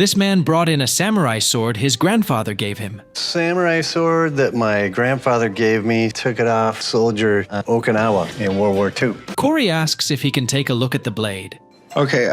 This man brought in a samurai sword his grandfather gave him. Samurai sword that my grandfather gave me, took it off soldier at Okinawa in World War II. Corey asks if he can take a look at the blade. Okay,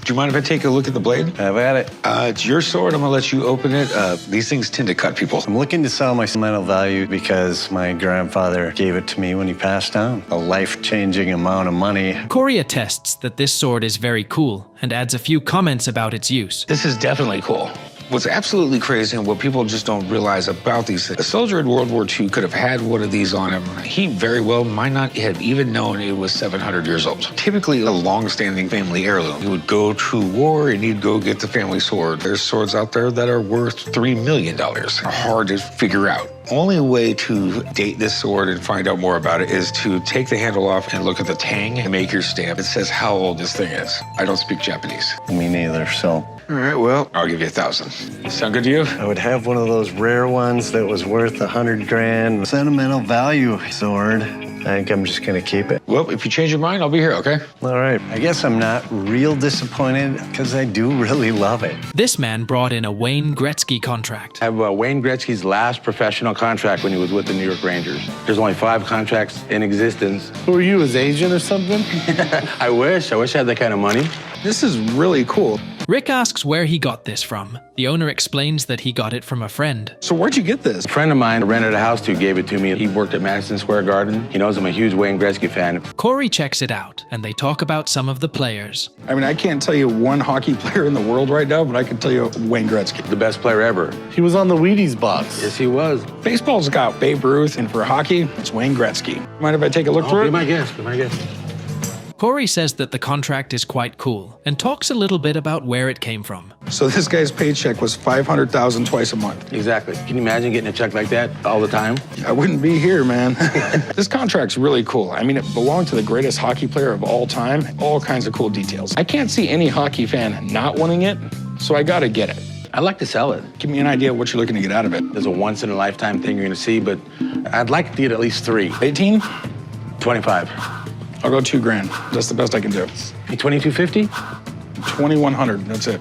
do you mind if I take a look at the blade? Have at it. It's your sword. I'm gonna let you open it. These things tend to cut people. I'm looking to sell my sentimental value because my grandfather gave it to me when he passed on. A life-changing amount of money. Corey attests that this sword is very cool and adds a few comments about its use. This is definitely cool. What's absolutely crazy and what people just don't realize about these things, a soldier in World War II could have had one of these on him. He very well might not have even known it was 700 years old. Typically a long-standing family heirloom. He would go to war and he'd go get the family sword. There's swords out there that are worth $3 million. They're hard to figure out. Only way to date this sword and find out more about it is to take the handle off and look at the tang and make your stamp. It says how old this thing is. I don't speak Japanese. Me neither, so. All right, well, I'll give you 1,000. Sound good to you? I would have one of those rare ones that was worth 100 grand. Sentimental value sword. I think I'm just gonna keep it. Well, if you change your mind, I'll be here, okay? All right. I guess I'm not real disappointed because I do really love it. This man brought in a Wayne Gretzky contract. I have Wayne Gretzky's last professional contract when he was with the New York Rangers. There's only 5 contracts in existence. Who are you, his agent or something? I wish I had that kind of money. This is really cool. Rick asks where he got this from. The owner explains that he got it from a friend. So where'd you get this? A friend of mine rented a house gave it to me. He worked at Madison Square Garden. He knows I'm a huge Wayne Gretzky fan. Corey checks it out, and they talk about some of the players. I mean, I can't tell you one hockey player in the world right now, but I can tell you Wayne Gretzky. The best player ever. He was on the Wheaties box. Yes, he was. Baseball's got Babe Ruth, and for hockey, it's Wayne Gretzky. Mind if I take a look through Be it? my guest, be my guest. Corey says that the contract is quite cool and talks a little bit about where it came from. So this guy's paycheck was $500,000 twice a month. Exactly. Can you imagine getting a check like that all the time? I wouldn't be here, man. This contract's really cool. I mean, it belonged to the greatest hockey player of all time. All kinds of cool details. I can't see any hockey fan not wanting it, so I gotta get it. I'd like to sell it. Give me an idea of what you're looking to get out of it. There's a once-in-a-lifetime thing you're gonna see, but I'd like to get at least 3. 18? 25. I'll go 2 grand. That's the best I can do. Hey, 2250? 2,100, that's it.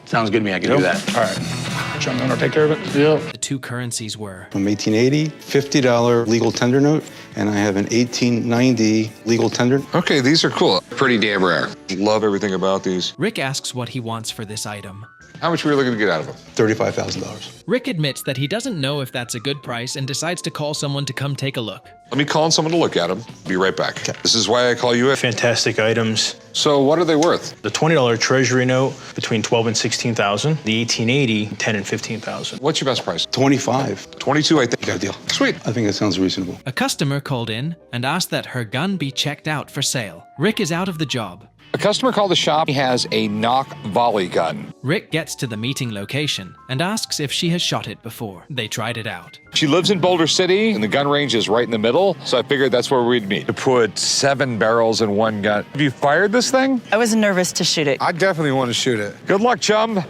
Sounds good to me, I can do that. All right. John, you wanna take care of it? Yep. The two currencies were From 1880, $50 legal tender note, and I have an 1890 legal tender. Okay, these are cool. Pretty damn rare. Love everything about these. Rick asks what he wants for this item. How much were you looking to get out of them? $35,000. Rick admits that he doesn't know if that's a good price and decides to call someone to come take a look. Let me call on someone to look at them. Be right back. Okay. This is why I call you. Fantastic items. So what are they worth? The $20 treasury note between $12,000 and $16,000. The 1880, $10,000 and $15,000. What's your best price? 25. 22, I think. Got a deal. Sweet. I think that sounds reasonable. A customer called in and asked that her gun be checked out for sale. Rick is out of the job. A customer called the shop. He has a knock volley gun. Rick gets to the meeting location and asks if she has shot it before. They tried it out. She lives in Boulder City, and the gun range is right in the middle, so I figured that's where we'd meet. To put 7 barrels in one gun. Have you fired this thing? I was nervous to shoot it. I definitely want to shoot it. Good luck, chum. Boom,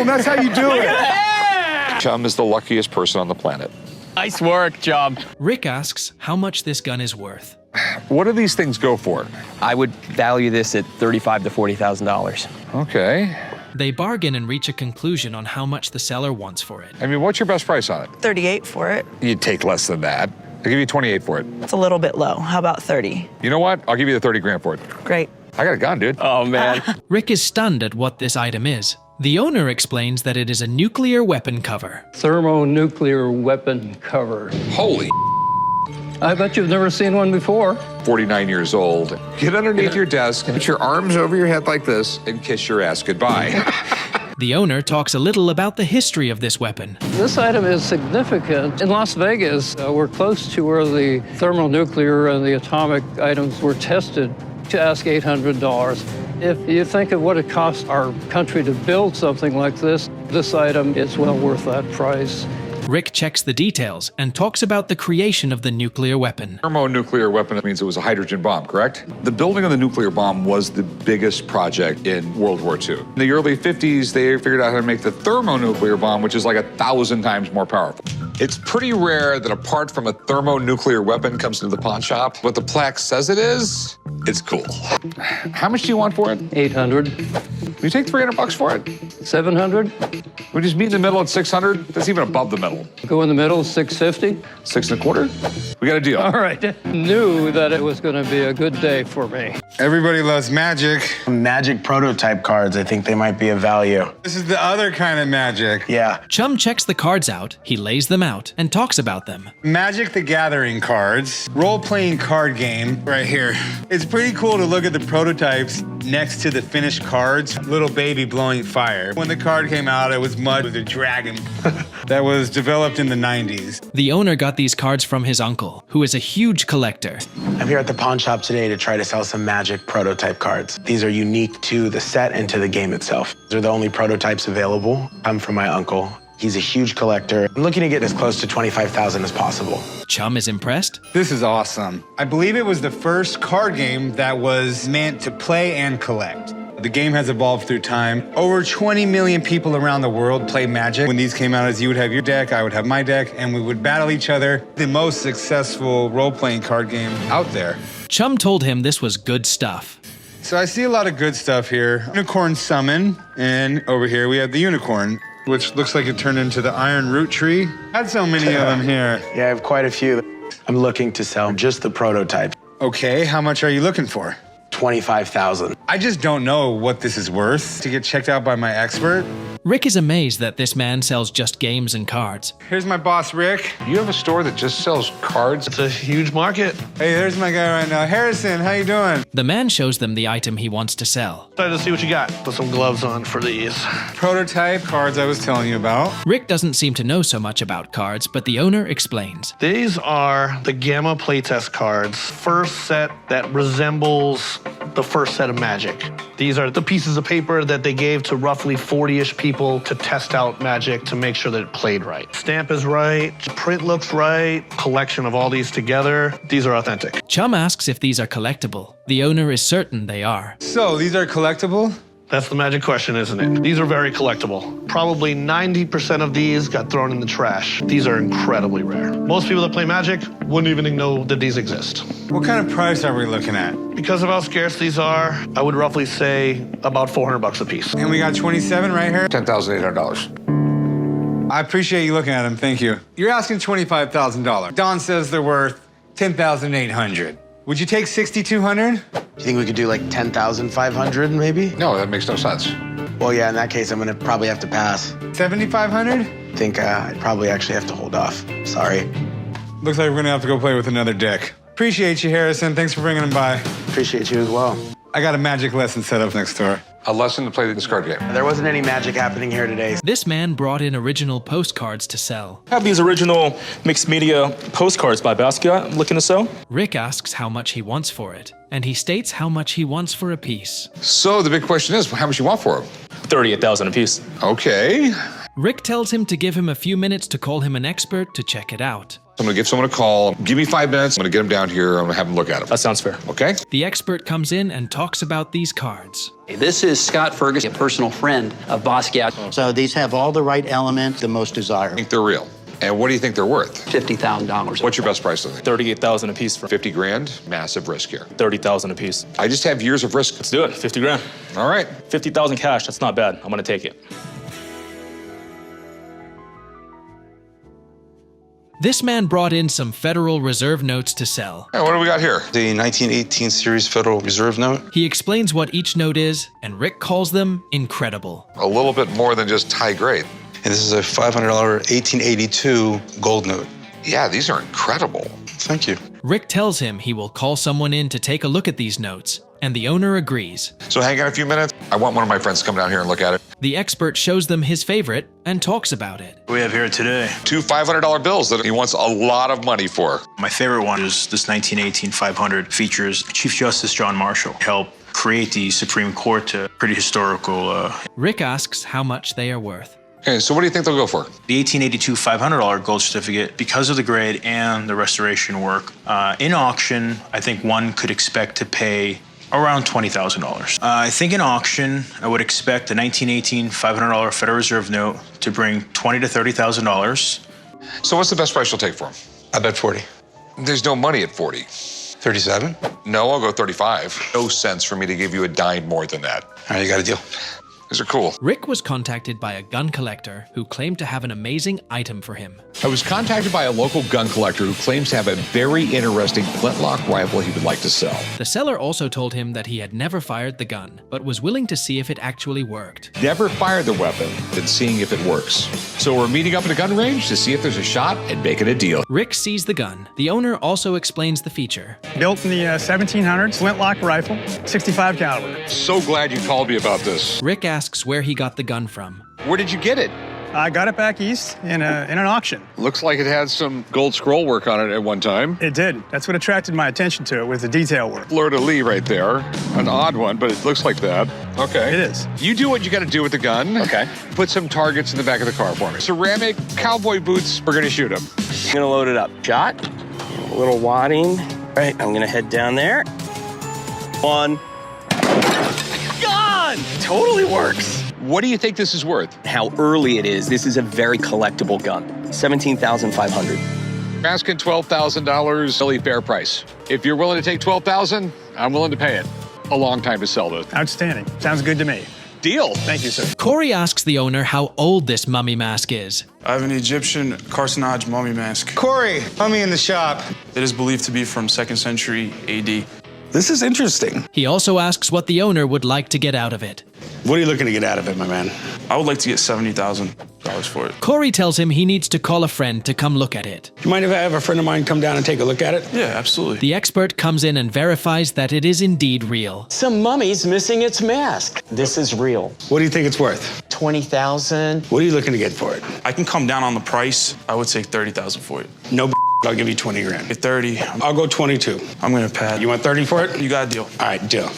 that's how you do it. Chum is the luckiest person on the planet. Nice work, Chum. Rick asks how much this gun is worth. What do these things go for? I would value this at $35,000 to $40,000. Okay. They bargain and reach a conclusion on how much the seller wants for it. I mean, what's your best price on it? 38 for it. You'd take less than that. I'll give you 28 for it. It's a little bit low. How about 30? You know what? I'll give you the 30 grand for it. Great. I got a gun, dude. Oh, man. Rick is stunned at what this item is. The owner explains that it is a nuclear weapon cover. Thermonuclear weapon cover. Holy I bet you've never seen one before. 49 years old. Get underneath your desk, put your arms over your head like this, and kiss your ass goodbye. The owner talks a little about the history of this weapon. This item is significant. In Las Vegas, we're close to where the thermonuclear and the atomic items were tested. To ask $800. If you think of what it costs our country to build something like this item is well worth that price. Rick checks the details and talks about the creation of the nuclear weapon. Thermonuclear weapon means it was a hydrogen bomb, correct? The building of the nuclear bomb was the biggest project in World War II. In the early 50s, they figured out how to make the thermonuclear bomb, which is like 1,000 times more powerful. It's pretty rare that a part from a thermonuclear weapon comes into the pawn shop. What the plaque says it is, it's cool. How much do you want for it? 800, Will you take $300 for it? 700, We just meet in the middle at 600. That's even above the middle. go in the middle, 650. 6 1/4. We got a deal. All right. Knew that it was going to be a good day for me. Everybody loves magic. Magic prototype cards, I think they might be of value. This is the other kind of magic. Yeah. Chum checks the cards out, he lays them out, and talks about them. Magic the Gathering cards, role-playing card game right here. It's pretty cool to look at the prototypes next to the finished cards. Little baby blowing fire. When the card came out, it was mud with a dragon that was developed in the 90s. The owner got these cards from his uncle, who is a huge collector. I'm here at the pawn shop today to try to sell some Magic prototype cards. These are unique to the set and to the game itself. They're the only prototypes available. I'm from my uncle. He's a huge collector. I'm looking to get as close to 25,000 as possible. Chum is impressed. This is awesome. I believe it was the first card game that was meant to play and collect. The game has evolved through time. Over 20 million people around the world play Magic. When these came out, as you would have your deck, I would have my deck, and we would battle each other. The most successful role-playing card game out there. Chum told him this was good stuff. So I see a lot of good stuff here. Unicorn Summon, and over here we have the Unicorn, which looks like it turned into the Iron Root Tree. Had so many of them here. Yeah, I have quite a few. I'm looking to sell just the prototype. Okay, how much are you looking for? 25,000. I just don't know what this is worth to get checked out by my expert. Rick is amazed that this man sells just games and cards. Here's my boss, Rick. You have a store that just sells cards? It's a huge market. Hey, there's my guy right now. Harrison, how you doing? The man shows them the item he wants to sell. Excited to see what you got. Put some gloves on for these. Prototype cards I was telling you about. Rick doesn't seem to know so much about cards, but the owner explains. These are the Gamma playtest cards. First set that resembles the first set of Magic. These are the pieces of paper that they gave to roughly 40-ish people to test out Magic to make sure that it played right. Stamp is right, print looks right, collection of all these together. These are authentic. Chum asks if these are collectible. The owner is certain they are. So, these are collectible? That's the magic question, isn't it? These are very collectible. Probably 90% of these got thrown in the trash. These are incredibly rare. Most people that play Magic wouldn't even know that these exist. What kind of price are we looking at? Because of how scarce these are, I would roughly say about $400 a piece. And we got 27 right here? $10,800. I appreciate you looking at them, thank you. You're asking $25,000. Don says they're worth $10,800. Would you take $6,200? You think we could do like 10,500 maybe? No, that makes no sense. Well, yeah, in that case, I'm gonna probably have to pass. 7,500? I think I'd probably actually have to hold off. Sorry. Looks like we're gonna have to go play with another deck. Appreciate you, Harrison. Thanks for bringing them by. Appreciate you as well. I got a Magic lesson set up next door. A lesson to play this card game. There wasn't any Magic happening here today. This man brought in original postcards to sell. I have these original mixed media postcards by Basquiat I'm looking to sell. Rick asks how much he wants for it, and he states how much he wants for a piece. So the big question is, how much you want for them? $38,000 a piece. Okay. Rick tells him to give him a few minutes to call him an expert to check it out. I'm gonna give someone a call. Give me 5 minutes. I'm gonna get them down here. I'm gonna have them look at them. That sounds fair. Okay? The expert comes in and talks about these cards. This is Scott Ferguson, a personal friend of Basquiat. So these have all the right elements, the most I desirable. think they're real. And what do you think they're worth? $50,000. What's your best price on it? $38,000 a piece for 50 grand? Massive risk here. $30,000 a piece. I just have years of risk. Let's do it. 50 grand. All right. 50,000 cash. That's not bad. I'm gonna take it. This man brought in some Federal Reserve notes to sell. Hey, what do we got here? The 1918 series Federal Reserve note. He explains what each note is, and Rick calls them incredible. A little bit more than just high grade. And this is a $500 1882 gold note. Yeah, these are incredible. Thank you. Rick tells him he will call someone in to take a look at these notes, and the owner agrees. So hang on a few minutes. I want one of my friends to come down here and look at it. The expert shows them his favorite and talks about it. We have here today. 2 $500 bills that he wants a lot of money for. My favorite one is this 1918 500. Features Chief Justice John Marshall. Helped create the Supreme Court. Pretty historical. Rick asks how much they are worth. Okay, so what do you think they'll go for? The 1882 $500 gold certificate, because of the grade and the restoration work, in auction, I think one could expect to pay around $20,000. I think in auction, I would expect the 1918 $500 Federal Reserve note to bring $20,000 to $30,000. So what's the best price you'll take for him? I bet 40. There's no money at 40. 37? No, I'll go 35. No sense for me to give you a dime more than that. All right, you got a deal. These are cool. Rick was contacted by a gun collector who claimed to have an amazing item for him. I was contacted by a local gun collector who claims to have a very interesting flintlock rifle he would like to sell. The seller also told him that he had never fired the gun, but was willing to see if it actually worked. Never fired the weapon, then seeing if it works. So we're meeting up at a gun range to see if there's a shot and making a deal. Rick sees the gun. The owner also explains the feature. Built in the 1700s, flintlock rifle, 65 caliber. So glad you called me about this. Rick asks where he got the gun from. Where did you get it? I got it back east in an auction. Looks like it had some gold scroll work on it at one time. It did. That's what attracted my attention to it, was the detail work. Fleur-de-lis right there. An odd one, but it looks like that. Okay. It is. You do what you got to do with the gun. Okay. Put some targets in the back of the car for me. Ceramic cowboy boots. We're going to shoot them. I'm gonna load it up. Shot. A little wadding. All right, I'm gonna head down there. One. Gun! Totally works. What do you think this is worth? How early it is. This is a very collectible gun. $17,500. Asking $12,000, really fair price. If you're willing to take $12,000, I'm willing to pay it. A long time to sell this. Outstanding. Sounds good to me. Deal. Thank you, sir. Corey asks the owner how old this mummy mask is. I have an Egyptian carcinage mummy mask. Corey, mummy in the shop. It is believed to be from 2nd century AD. This is interesting. He also asks what the owner would like to get out of it. What are you looking to get out of it, my man? I would like to get $70,000 for it. Corey tells him he needs to call a friend to come look at it. You mind if I have a friend of mine come down and take a look at it? Yeah, absolutely. The expert comes in and verifies that it is indeed real. Some mummy's missing its mask. This is real. What do you think it's worth? 20,000. What are you looking to get for it? I can come down on the price. I would take $30,000 for it. No, I'll give you 20 grand. At 30, I'll go 22. I'm gonna pad. You want 30 for it? You got a deal. All right, deal.